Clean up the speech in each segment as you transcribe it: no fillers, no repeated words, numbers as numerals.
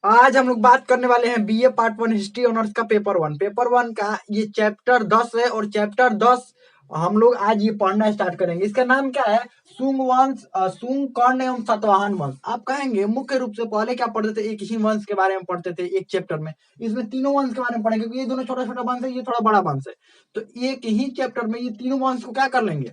आज हम लोग बात करने वाले हैं बीए पार्ट 1 हिस्ट्री ऑनर्स का पेपर 1 का ये चैप्टर 10 है और चैप्टर 10 हम लोग आज ये पढ़ना स्टार्ट करेंगे। इसका नाम क्या है? सुंग वंश, सुंग, कर्ण एवं सातवाहन वंश। आप कहेंगे मुख्य रूप से पहले क्या पढ़ते थे? एक ही वंश के बारे में पढ़ते थे एक चैप्टर में। इसमें तीनों वंश के बारे में पढ़ेंगे क्योंकि ये दोनों छोटा छोटा वंश है, ये थोड़ा बड़ा वंश है। तो एक ही चैप्टर में ये तीनों वंश को क्या कर लेंगे?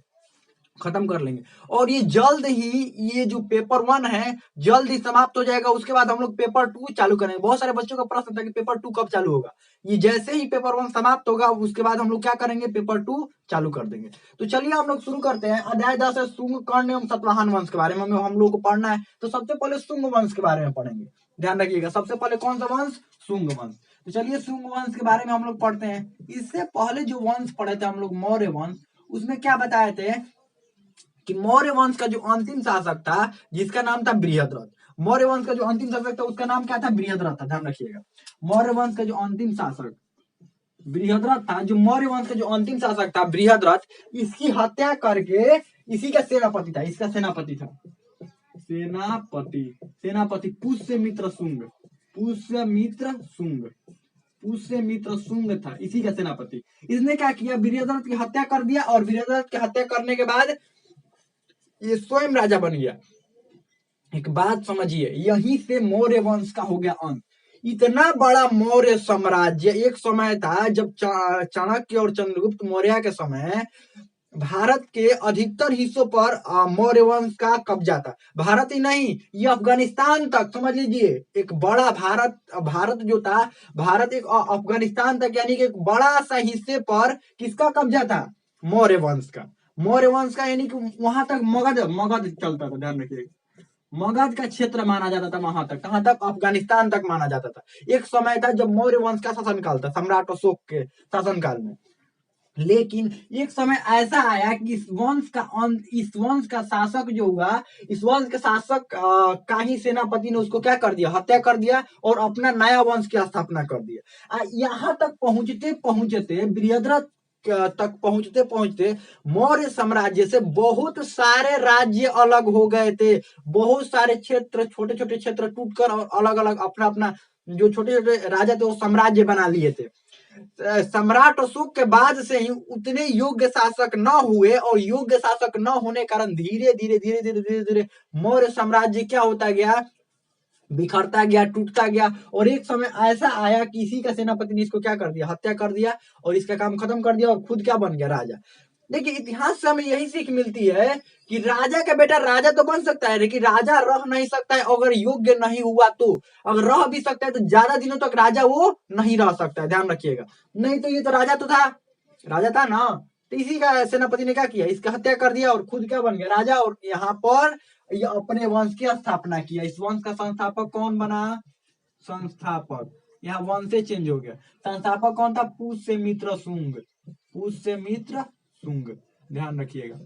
खत्म कर लेंगे। और ये जल्द ही ये जो पेपर 1 है जल्द ही समाप्त हो जाएगा। उसके बाद हम लोग पेपर 2 चालू करेंगे। बहुत सारे बच्चों का प्रश्न था कि पेपर 2 कब चालू होगा। ये जैसे ही पेपर 1 समाप्त होगा उसके बाद हम लोग क्या करेंगे? पेपर 2 चालू कर देंगे। तो चलिए हम लोग शुरू करते हैं। अध्याय 10 है सुंग, कर्ण एवं सातवाहन वंश के बारे में हम लोग को पढ़ना है। तो सबसे पहले सुंग वंश के बारे में पढ़ेंगे। ध्यान रखिएगा, सबसे पहले कौन सा वंश? सुंग वंश। तो चलिए सुंग वंश के बारे में हम लोग पढ़ते हैं। इससे पहले जो वंश पढ़े थे हम लोग मौर्य वंश, उसमें क्या बताए थे कि मौर्य वंश का जो अंतिम शासक था जिसका नाम था बृहद्रथ। मौर्य वंश का जो अंतिम शासक था उसका नाम क्या था? बृहद्रथ था। ध्यान रखिएगा, मौर्य वंश का जो अंतिम शासक बृहद्रथ था, जो मौर्य वंश का जो अंतिम शासक था बृहद्रथ, इसकी हत्या करके इसी का सेनापति था। इसका सेनापति था सेनापति पुष्यमित्र शुंग। पुष्यमित्र शुंग पुष्यमित्र शुंग था इसी का सेनापति। इसने क्या किया? बृहद्रथ की हत्या कर दिया और बृहद्रथ की हत्या करने के बाद ये स्वयं राजा बन गया। एक बात समझिए, यहीं से मौर्य वंश का हो गया अंत। इतना बड़ा मौर्य साम्राज्य एक समय था जब चाणक्य और चंद्रगुप्त मौर्य के समय भारत के अधिकतर हिस्सों पर मौर्य वंश का कब्जा था। भारत ही नहीं, ये अफगानिस्तान तक समझ लीजिए। एक बड़ा भारत जो था, भारत एक अफगानिस्तान तक यानी कि एक बड़ा सा हिस्से पर किसका कब्जा था? मौर्य वंश का। मौर्य वंश का यानी कि वहां तक मगध चलता था। ध्यान रखिएगा, मगध का क्षेत्र माना जाता था। वहां तक, कहां तक? अफगानिस्तान तक माना जाता था। एक समय था जब मौर्य वंश का शासनकाल था, सम्राट अशोक के शासनकाल में। लेकिन एक समय ऐसा आया कि इस वंश का शासक जो हुआ, इस वंश के शासक का ही सेनापति ने उसको क्या कर दिया? हत्या कर दिया और अपना नया वंश की स्थापना कर दिया। यहां तक पहुंचते पहुंचते बृहद्रथ तक पहुंचते पहुंचते मौर्य साम्राज्य से बहुत सारे राज्य अलग हो गए थे। बहुत सारे क्षेत्र, छोटे छोटे क्षेत्र टूटकर और अलग अलग अपना अपना जो छोटे छोटे राजा थे वो साम्राज्य बना लिए थे। सम्राट अशोक के बाद से ही उतने योग्य शासक न हुए और योग्य शासक न होने के कारण धीरे धीरे धीरे धीरे धीरे धीरे मौर्य साम्राज्य क्या होता गया? बिखरता गया, टूटता गया। और एक समय ऐसा आया कि इसी का सेनापति ने इसको क्या कर दिया? हत्या कर दिया और इसका काम खत्म कर दिया और खुद क्या बन गया? राजा। देखिए, इतिहास से हमें यही सीख मिलती है कि राजा का बेटा राजा तो बन सकता है लेकिन राजा रह नहीं सकता है अगर योग्य नहीं हुआ तो। अगर रह भी सकता है तो ज्यादा दिनों तक राजा वो नहीं रह सकता है। ध्यान रखिएगा, नहीं तो ये तो राजा तो था, राजा था ना। तो इसी का सेनापति ने क्या किया? इसका हत्या कर दिया और खुद क्या बन गया? राजा। और यहाँ पर ये अपने वंश की स्थापना किया। इस वंश का संस्थापक कौन बना? संस्थापक, यहाँ वंश से चेंज हो गया। संस्थापक कौन था? पुष्यमित्र शुंग। पुष्यमित्र शुंग। ध्यान रखिएगा।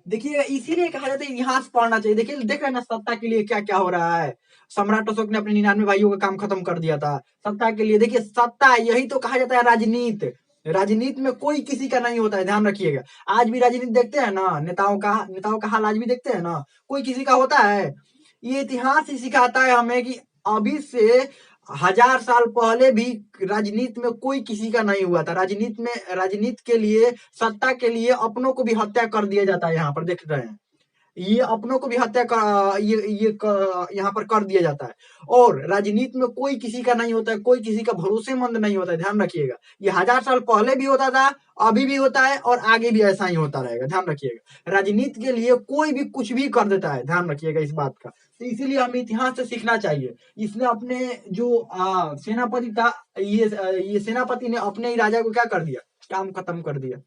देखिए, इसीलिए कहा जाता है इतिहास पढ़ना चाहिए। देखिए, देख रहे हैं ना सत्ता के लिए क्या क्या हो रहा है। सम्राट अशोक ने अपने 99 भाइयों का काम खत्म कर दिया था सत्ता के लिए। देखिए, सत्ता यही तो कहा जाता है राजनीति। राजनीति में कोई किसी का नहीं होता है। ध्यान रखिएगा, आज भी राजनीति देखते हैं ना, नेताओं का हाल आज भी देखते हैं ना, कोई किसी का होता है? ये इतिहास ही सिखाता है हमें कि अभी से 1000 साल पहले भी राजनीति में कोई किसी का नहीं हुआ था। राजनीति के लिए, सत्ता के लिए अपनों को भी हत्या कर दिया जाता है। यहाँ पर देख रहे हैं, ये अपनों को भी हत्या कर यहाँ पर कर दिया जाता है। और राजनीति में कोई किसी का नहीं होता है, कोई किसी का भरोसेमंद नहीं होता है। ध्यान रखिएगा, ये 1000 साल पहले भी होता था, अभी भी होता है और आगे भी ऐसा ही होता रहेगा। ध्यान रखिएगा, राजनीति के लिए कोई भी कुछ भी कर देता है। ध्यान रखिएगा इस बात का। तो इसीलिए हमें इतिहास से सीखना चाहिए। इसने अपने जो सेनापति था, ये सेनापति ने अपने ही राजा को क्या कर दिया? काम खत्म कर दिया।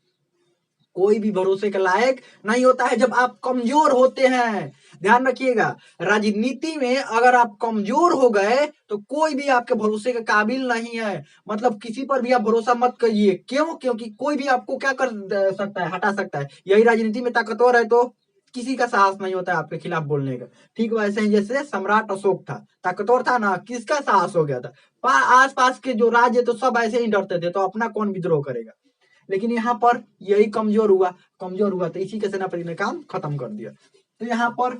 कोई भी भरोसे के लायक नहीं होता है जब आप कमजोर होते हैं। ध्यान रखिएगा, राजनीति में अगर आप कमजोर हो गए तो कोई भी आपके भरोसे के काबिल नहीं है। मतलब किसी पर भी आप भरोसा मत करिए। क्यों? क्योंकि कोई भी आपको क्या कर सकता है? हटा सकता है। यही राजनीति में ताकतवर है तो किसी का साहस नहीं होता है आपके खिलाफ बोलने का। ठीक वैसे ही जैसे सम्राट अशोक था, ताकतवर था ना, किसका साहस हो गया था? आस पास के जो राज्य तो सब ऐसे ही डरते थे, तो अपना कौन विद्रोह करेगा? लेकिन यहाँ पर यही कमजोर हुआ तो इसी के सेनापति ने काम खत्म कर दिया। तो यहाँ पर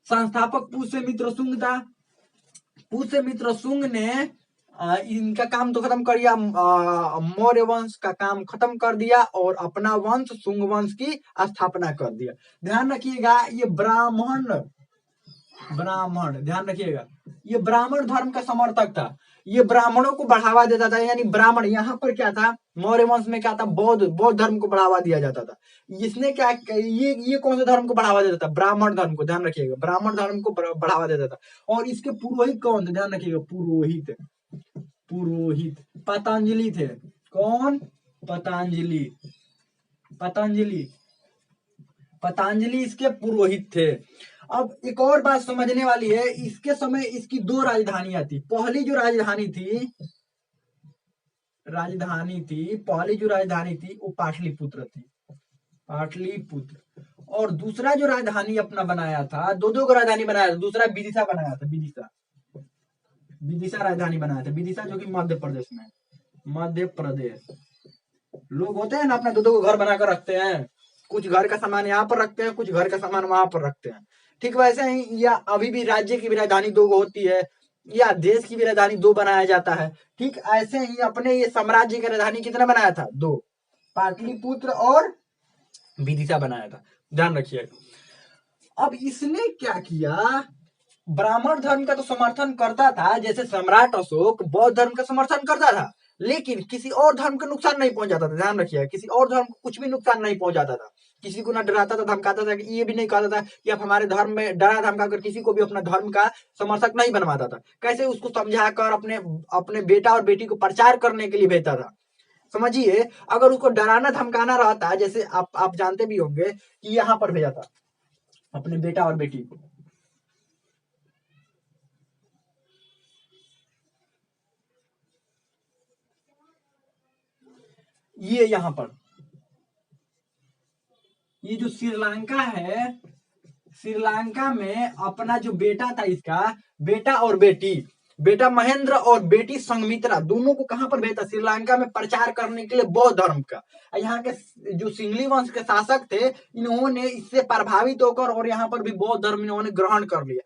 संस्थापक पुष्यमित्र शुंग था, पुष्यमित्र शुंग ने इनका काम तो खत्म कर दिया, मौर्य वंश का काम खत्म कर दिया और अपना वंश शुंग वंश की स्थापना कर दिया। ध्यान रखिएगा, ये ब्राह्मण ध्यान रखिएगा, ये ब्राह्मण धर्म का समर्थक था, ये ब्राह्मणों को बढ़ावा देता था। यानी ब्राह्मण यहाँ पर क्या था, मौर्य वंश में क्या था, बौद्ध धर्म को बढ़ावा दिया जाता था। इसने क्या, ये कौन से धर्म को बढ़ावा देता था, ब्राह्मण धर्म को। ध्यान रखिएगा, ब्राह्मण धर्म को बढ़ावा देता था। और इसके पुरोहित कौन थे, ध्यान रखिएगा, पुरोहित पतंजलि थे। कौन, पतंजलि इसके पुरोहित थे। अब एक और बात समझने वाली है, इसके समय इसकी दो राजधानियां थी। पहली जो राजधानी थी वो पाटलिपुत्र थी, और दूसरा जो राजधानी अपना बनाया था, दो राजधानी बनाया था। दूसरा विदिशा बनाया था, विदिशा राजधानी बनाया था। विदिशा जो कि मध्य प्रदेश। लोग होते हैं ना, अपना दो घर बनाकर रखते हैं, कुछ घर का सामान यहाँ पर रखते हैं, कुछ घर का सामान वहां पर रखते हैं। ठीक वैसे ही या अभी भी राज्य की भी राजधानी दो होती है, या देश की भी राजधानी दो बनाया जाता है। ठीक ऐसे ही अपने ये साम्राज्य की राजधानी कितना बनाया था, दो, पाटलिपुत्र और विदिशा बनाया था। ध्यान रखिएगा। अब इसने क्या किया, ब्राह्मण धर्म का तो समर्थन करता था, जैसे सम्राट अशोक बौद्ध धर्म का समर्थन करता था, लेकिन किसी और धर्म को नुकसान नहीं पहुंचाता था। ध्यान रखिएगा, किसी और धर्म को कुछ भी नुकसान नहीं पहुंचाता था, किसी को ना डराता था, धमकाता था। ये भी नहीं कहता था कि आप हमारे धर्म में, डरा धमका कर किसी को भी अपना धर्म का समर्थक नहीं बनवाता था। कैसे, उसको समझा कर अपने बेटा और बेटी को प्रचार करने के लिए भेजता था। समझिए, अगर उसको डराना धमकाना रहता, जैसे आप जानते भी होंगे कि यहाँ पर भेजा था अपने बेटा और बेटी को, ये यहाँ पर, ये जो श्रीलंका है, श्रीलंका में अपना जो बेटा था, इसका बेटा और बेटी, बेटा महेंद्र और बेटी संघमित्रा, दोनों को कहां पर भेजा, श्रीलंका में प्रचार करने के लिए बौद्ध धर्म का। यहाँ के जो सिंगली वंश के शासक थे, इन्होंने इससे प्रभावित होकर और यहाँ पर भी बौद्ध धर्म इन्होंने ग्रहण कर लिया।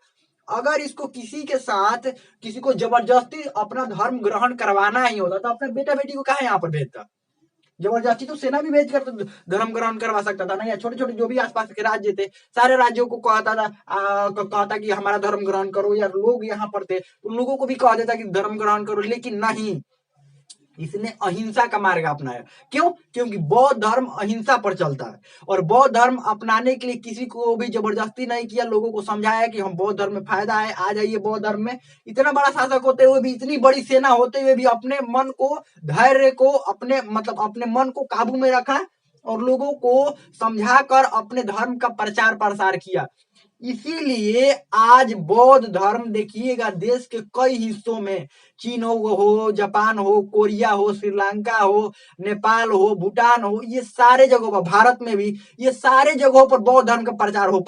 अगर इसको किसी के साथ, किसी को जबरदस्ती अपना धर्म ग्रहण करवाना ही होता तो अपने बेटा बेटी को कहा यहाँ पर भेजता। जबरदस्ती तो सेना भी भेज कर तो धर्म ग्रहण करवा सकता था ना, या छोटे छोटे जो भी आसपास के राज्य थे, सारे राज्यों को कहता था, कहता कि हमारा धर्म ग्रहण करो, या लोग यहाँ पर थे उन लोगों को भी कह देता कि धर्म ग्रहण करो। लेकिन नहीं, इसने अहिंसा का मार्ग अपनाया। क्यों, क्योंकि बौद्ध धर्म अहिंसा पर चलता है, और बौद्ध धर्म अपनाने के लिए किसी को भी जबरदस्ती नहीं किया, लोगों को समझाया कि हम बौद्ध धर्म में फायदा है, आ जाइए बौद्ध धर्म में। इतना बड़ा शासक होते हुए भी, इतनी बड़ी सेना होते हुए भी अपने मन को, धैर्य को, अपने मन को काबू में रखा और लोगों को समझाकर अपने धर्म का प्रचार प्रसार किया। इसीलिए आज बौद्ध धर्म देखिएगा देश के कई हिस्सों में, चीन हो, जापान हो, कोरिया हो, श्रीलंका हो, नेपाल हो, भूटान हो, ये सारे जगहों पर, भारत में भी ये सारे जगहों पर बौद्ध धर्म का प्रसार हो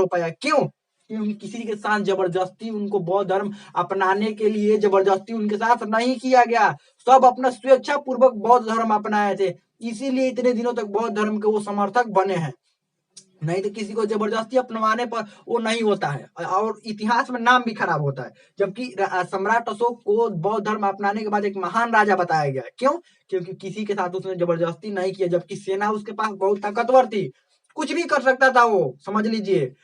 पाया। क्यों, क्योंकि किसी के साथ जबरदस्ती उनको बौद्ध धर्म अपनाने के लिए जबरदस्ती उनके साथ नहीं किया गया। सब अपना स्वेच्छा पूर्वक बौद्ध धर्म अपनाए थे, इसीलिए इतने दिनों तक बौद्ध धर्म के वो समर्थक बने हैं। नहीं तो किसी को जबरदस्ती अपनवाने पर वो नहीं होता है, और इतिहास में नाम भी खराब होता है। जबकि सम्राट अशोक को बौद्ध धर्म अपनाने के बाद एक महान राजा बताया गया। क्यों, क्योंकि किसी के साथ उसने जबरदस्ती नहीं किया, जबकि सेना उसके पास बहुत ताकतवर थी, कुछ भी कर सकता था वो। समझ लीजिए,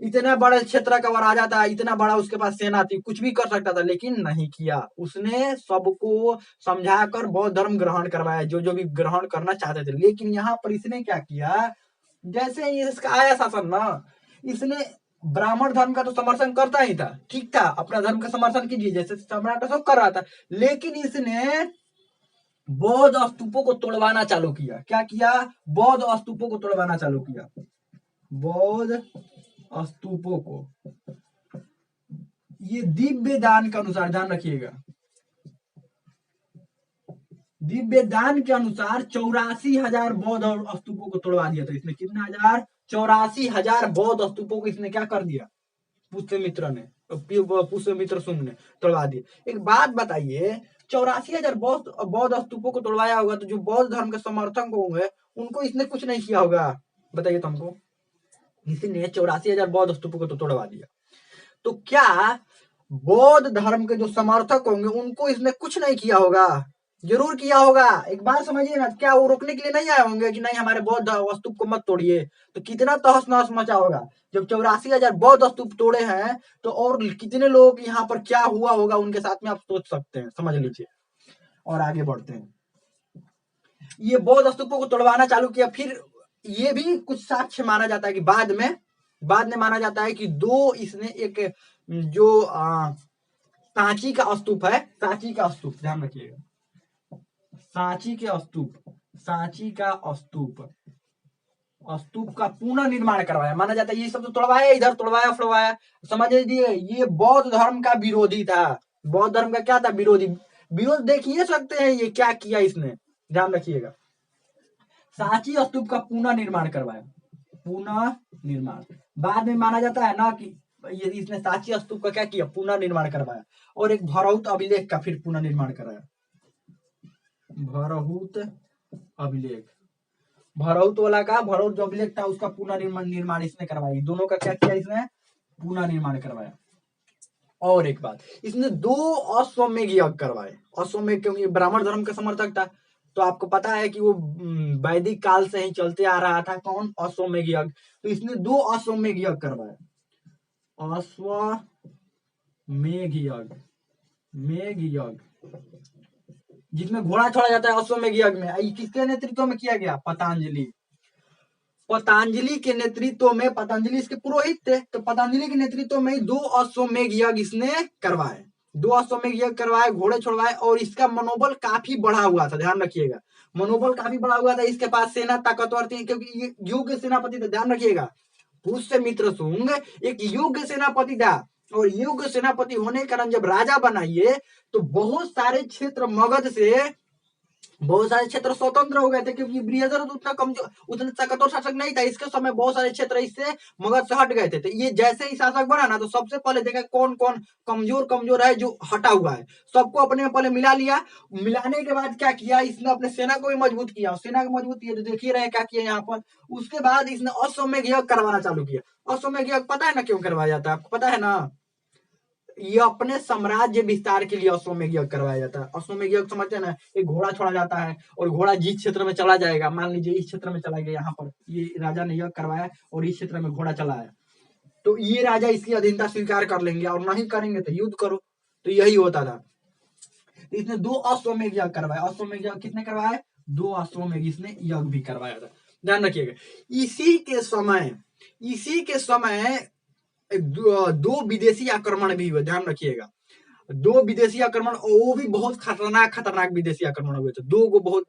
इतना बड़ा क्षेत्र का वो राजा था, इतना बड़ा उसके पास सेना थी, कुछ भी कर सकता था, लेकिन नहीं किया। उसने सबको समझाकर बौद्ध धर्म ग्रहण करवाया, जो जो भी ग्रहण करना चाहते थे। लेकिन यहाँ पर इसने क्या किया, जैसे ही इसका आया शासन ना, इसने ब्राह्मण धर्म का तो समर्थन करता ही था, ठीक था, अपना धर्म का समर्थन कीजिए जैसे सम्राट अशोक कर रहा था, लेकिन इसने बौद्ध स्तूपों को तोड़वाना चालू किया। क्या किया, बौद्ध स्तूपों को तोड़वाना चालू किया, बौद्ध स्तूपों को। ये दिव्य दान के अनुसार, ध्यान रखिएगा, दिव्य दान के अनुसार 84,000 बौद्ध स्तूपों को तोड़वा दिया था इसने। कितना हजार, 84,000 बौद्ध स्तूपों को इसने क्या कर दिया, पुष्यमित्र शुंग ने तोड़वा दिया। एक बात बताइए, 84,000 बौद्ध स्तूपों को तोड़वाया होगा, तो जो बौद्ध धर्म के समर्थक होंगे उनको इसने कुछ नहीं किया होगा, बताइए तो हमको। इसने 84,000 बौद्ध स्तूपों को तो तोड़वा दिया, तो क्या बौद्ध धर्म के जो समर्थक होंगे उनको इसने कुछ नहीं किया होगा, जरूर किया होगा। एक बात समझिए ना, क्या वो रोकने के लिए नहीं आए होंगे कि नहीं हमारे बौद्ध स्तूप को मत तोड़िए? तो कितना तहस नहस मचा होगा जब 84,000 बौद्ध स्तूप तोड़े हैं, तो और कितने लोगों के यहाँ पर क्या हुआ होगा उनके साथ में, आप सोच सकते हैं, समझ लीजिए। और आगे बढ़ते हैं, ये बौद्ध स्तूपों को तोड़वाना चालू किया। फिर ये भी कुछ साक्ष्य माना जाता है कि बाद में माना जाता है कि दो इसने एक जो सांची का स्तूप है, सांची का स्तूप, ध्यान रखिएगा, सांची के स्तूप, सांची का स्तूप, स्तूप का पुनर्निर्माण करवाया। माना जाता है ये सब तो तोड़वाया, इधर तोड़वाया फड़वाया, समझ लीजिए ये बौद्ध धर्म का विरोधी था। बौद्ध धर्म का क्या था? विरोधी। विरोध देखिए सकते हैं ये क्या किया इसने, ध्यान रखिएगा। सांची स्तूप का पुनर्निर्माण करवाया, पुनर्निर्माण। बाद में माना जाता है ना कि ये इसने सांची स्तूप का क्या किया? पुनर्निर्माण करवाया। और एक भरहुत अभिलेख का फिर पुनर्निर्माण कराया, भरहुत अभिलेख, भरहुत वाला का, भरहुत जो अभिलेख था उसका पुनर्निर्माण इसने करवाया। दोनों का क्या किया इसने? पुनर्निर्माण करवाया। और एक बात, इसने 2 अश्वमेध यज्ञ करवाए। अश्वमेध क्योंकि ब्राह्मण धर्म का समर्थक था, तो आपको पता है कि वो वैदिक काल से ही चलते आ रहा था। कौन? अश्वमेध यज्ञ। तो इसने 2 अश्वमेध यज्ञ करवाए, अश्वमेध यज्ञ, मेघ यज्ञ, जिसमें घोड़ा छोड़ा जाता है अश्वमेध यज्ञ में। किसके नेतृत्व में किया गया? पतंजलि। पतंजलि के नेतृत्व में, पतंजलि इसके पुरोहित थे, तो पतंजलि के नेतृत्व में 2 अश्वमेध यज्ञ इसने करवाए, 2 अश्वमेध यज्ञ करवाए, घोड़े छोड़वाए। और इसका मनोबल काफी बढ़ा हुआ था, ध्यान रखिएगा, मनोबल काफी बढ़ा हुआ था। इसके पास सेना ताकतवर थी, क्योंकि ये योग्य सेनापति था, ध्यान रखिएगा। पुष्यमित्र शुंग एक योग्य सेनापति था, और योग्य सेनापति होने के कारण जब राजा बना ये, तो बहुत सारे क्षेत्र मगध से, बहुत सारे क्षेत्र स्वतंत्र हो गए थे, क्योंकि बृहदर उतना कमजोर, उतना ताकतवर शासक नहीं था। इसके समय बहुत सारे क्षेत्र इससे मगध से हट गए थे। तो ये जैसे ही शासक बना ना, तो सबसे पहले देखा कौन कौन कमजोर है जो हटा हुआ है, सबको अपने में पहले मिला लिया। मिलाने के बाद क्या किया इसने? अपने सेना को भी मजबूत किया। सेना को मजबूत किया तो देखिए रहे क्या किया यहाँ पर। उसके बाद इसने अश्वमेध यज्ञ करवाना चालू किया। अश्वमेध यज्ञ पता है ना क्यों करवाया जाता है? आपको पता है ना? ये अपने साम्राज्य विस्तार के लिए अश्वमेध यज्ञ करवाया जाता है। अश्वमेध यज्ञ समझते हैं ना? एक घोड़ा छोड़ा जाता है, और घोड़ा जिस क्षेत्र में चला जाएगा, मान लीजिए इस क्षेत्र में चला गया, यहाँ पर ये राजा ने यज्ञ करवाया और इस क्षेत्र में घोड़ा चला है, तो ये राजा इसकी अधीनता स्वीकार कर लेंगे, और नहीं करेंगे तो युद्ध करो। तो यही होता था। इसने 2 अश्वमेध यज्ञ करवाया। अश्वमेध यज्ञ कितने करवाए? 2 अश्वमेध इसने यज्ञ भी करवाया था, ध्यान रखिएगा। इसी के समय 2 विदेशी आक्रमण भी हुए, ध्यान रखिएगा। 2 विदेशी आक्रमण, और वो भी बहुत खतरनाक विदेशी आक्रमण हुए थे। 2 को बहुत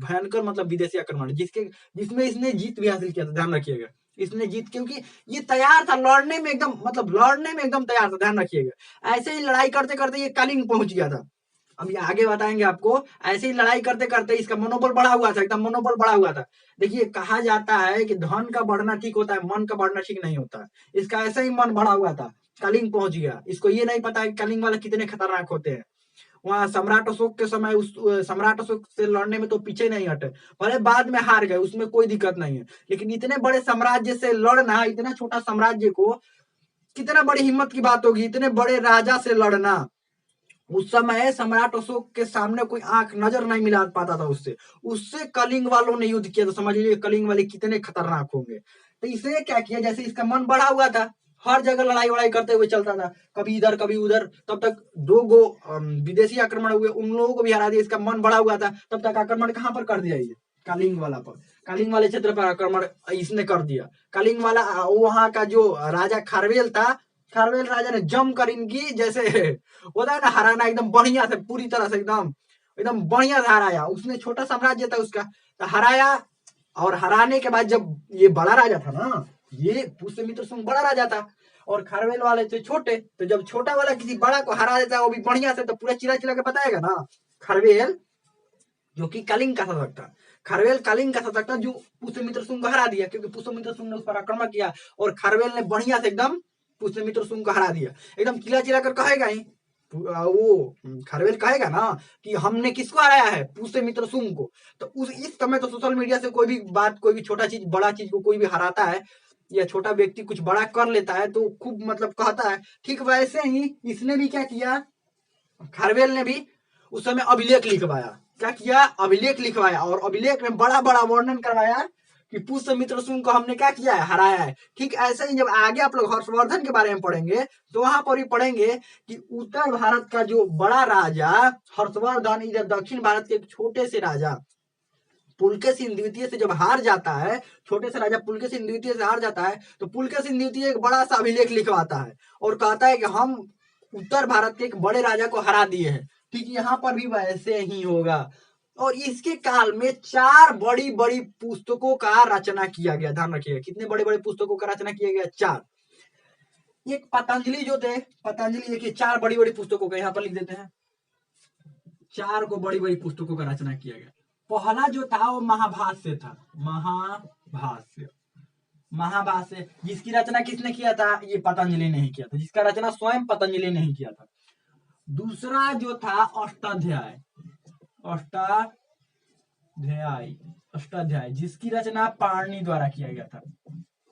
भयंकर, मतलब विदेशी आक्रमण, जिसमें इसने जीत भी हासिल किया था, ध्यान रखिएगा। इसने जीत, क्योंकि ये तैयार था लड़ने में, एकदम मतलब लड़ने में एकदम तैयार था, ध्यान रखिएगा। ऐसे ही लड़ाई करते करते ये कलिंग पहुंच गया था। अब ये आगे बताएंगे आपको। ऐसे ही लड़ाई करते करते इसका मनोबल बढ़ा हुआ था, एकदम मनोबल बढ़ा हुआ था। देखिए, कहा जाता है कि धन का बढ़ना ठीक होता है, मन का बढ़ना ठीक नहीं होता। इसका ऐसे ही मन बढ़ा हुआ था, कलिंग पहुंच गया। इसको ये नहीं पता है कि कलिंग वाले कितने खतरनाक होते हैं। वहां सम्राट अशोक के समय उस सम्राट अशोक से लड़ने में तो पीछे नहीं हटे, भले बाद में हार गए, उसमें कोई दिक्कत नहीं है। लेकिन इतने बड़े साम्राज्य से लड़ना, इतना छोटा साम्राज्य को, कितना बड़ी हिम्मत की बात होगी, इतने बड़े राजा से लड़ना। उस समय सम्राट अशोक के सामने कोई आंख नजर नहीं मिला पाता था उससे। उससे कलिंग वालों ने युद्ध किया, तो समझ लीजिए कलिंग वाले कितने खतरनाक होंगे। तो इसने क्या किया, जैसे इसका मन बढ़ा हुआ था, हर जगह लड़ाई वड़ाई करते हुए चलता था, कभी इधर कभी उधर। तब तक 2 गो विदेशी आक्रमण हुए, उन लोगों को भी हरा दिया। इसका मन बढ़ा हुआ था, तब तक आक्रमण कहां पर कर दिया? ये कलिंग वाला पर, कलिंग वाले क्षेत्र पर आक्रमण इसने कर दिया। कलिंग वाला, वहां का जो राजा खारवेल था, खारवेल राजा ने जमकर इनकी, जैसे होता है ना हराना, एकदम बढ़िया से, पूरी तरह से एकदम एकदम बढ़िया से हराया। उसने, छोटा साम्राज्य था उसका, तो हराया। और हराने के बाद जब ये बड़ा राजा था ना, ये पुष्यमित्र शुंग बड़ा राजा था, और खारवेल वाले थे छोटे। तो जब छोटा वाला किसी बड़ा को हरा देता है, वो भी बढ़िया से, तो पूरा चिरा चिरा के बताएगा ना। खारवेल जो कि कलिंग का शासक था, खारवेल कलिंग का शासक था, जो पुष्यमित्र शुंग को हरा दिया, क्योंकि पुष्यमित्र शुंग ने उस पर आक्रमण किया, और खारवेल ने बढ़िया से एकदम पुष्यमित्र शुंग को हरा दिया। एकदम चिल्ला चिल्ला कर कहेगा ही, वो खारवेल कहेगा ना कि हमने किसको हराया है? पुष्यमित्र शुंग को। तो इस समय तो सोशल मीडिया से कोई भी बात, कोई भी छोटा चीज, बड़ा चीज को कोई भी हराता है, या छोटा व्यक्ति कुछ बड़ा कर लेता है तो खूब मतलब कहता है, ठीक वैसे ही इसने भी क्या किया, खारवेल ने भी उस समय अभिलेख लिखवाया। क्या किया, अभिलेख लिखवाया, और अभिलेख में बड़ा बड़ा वर्णन करवाया कि पुष्यमित्र शुंग को हमने क्या किया है, हराया है। ठीक ऐसे ही जब आगे आप लोग हर्षवर्धन के बारे में पढ़ेंगे तो वहां पर भी पढ़ेंगे कि उत्तर भारत का जो बड़ा राजा हर्षवर्धन इधर दक्षिण भारत के एक छोटे से राजा पुलकेशिन द्वितीय से जब हार जाता है, छोटे से राजा पुलकेशिन द्वितीय से हार जाता है, तो पुलकेशिन द्वितीय एक बड़ा सा अभिलेख लिखवाता है और कहता है कि हम उत्तर भारत के एक बड़े राजा को हरा दिए हैं। ठीक यहाँ पर भी वैसे ही होगा। और इसके काल में 4 बड़ी बड़ी पुस्तकों का रचना किया गया। ध्यान रखिएगा, कितने बड़े बड़े पुस्तकों का रचना किया गया, 4। एक पतंजलि जो थे, पतंजलि देखिए 4 बड़ी बड़ी पुस्तकों का यहाँ पर लिख देते हैं, 4 को बड़ी बड़ी पुस्तकों का रचना किया गया। पहला जो था वो महाभाष्य था, महाभाष्य। महाभाष्य जिसकी रचना किसने किया था, ये पतंजलि ने ही किया था, जिसका रचना स्वयं पतंजलि ने ही किया था। दूसरा जो था अष्टाध्याय, अष्टाध्याय जिसकी रचना पाणिनि द्वारा किया गया था,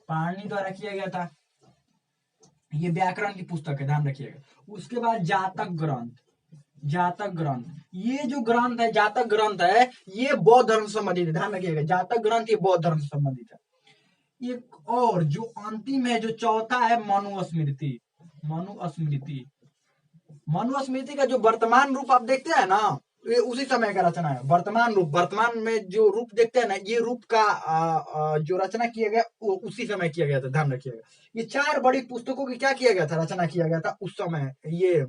पाणिनि द्वारा किया गया था। ये व्याकरण की पुस्तक है, ध्यान रखिएगा। उसके बाद जातक ग्रंथ, जातक ग्रंथ, ये जो ग्रंथ है जातक ग्रंथ है, ये बौद्ध धर्म से संबंधित है। ध्यान रखिएगा, जातक ग्रंथ ये बौद्ध धर्म से संबंधित है। एक और जो अंतिम है, जो चौथा है, मनुस्मृति। मनुस्मृति, मनुस्मृति का जो वर्तमान रूप आप देखते हैं ना, ये उसी समय का रचना है। वर्तमान रूप, वर्तमान में जो रूप देखते हैं ना, ये रूप का जो रचना किया गया वो उसी समय किया गया था। ध्यान रखिएगा, ये 4 बड़ी पुस्तकों की क्या किया गया था, रचना किया गया था उस समय, ये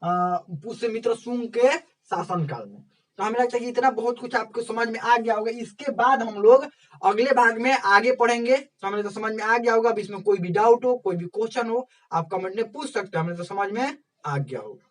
पुष्यमित्र शुंग के शासन काल में। तो हमें लगता है कि इतना बहुत कुछ आपको समझ में आ गया होगा। इसके बाद हम लोग अगले भाग में आगे पढ़ेंगे, तो हमें तो समझ में आ गया होगा। अब इसमें कोई भी डाउट हो, कोई भी क्वेश्चन हो, आप कमेंट में पूछ सकते हो, हमें तो समझ में आ गया होगा।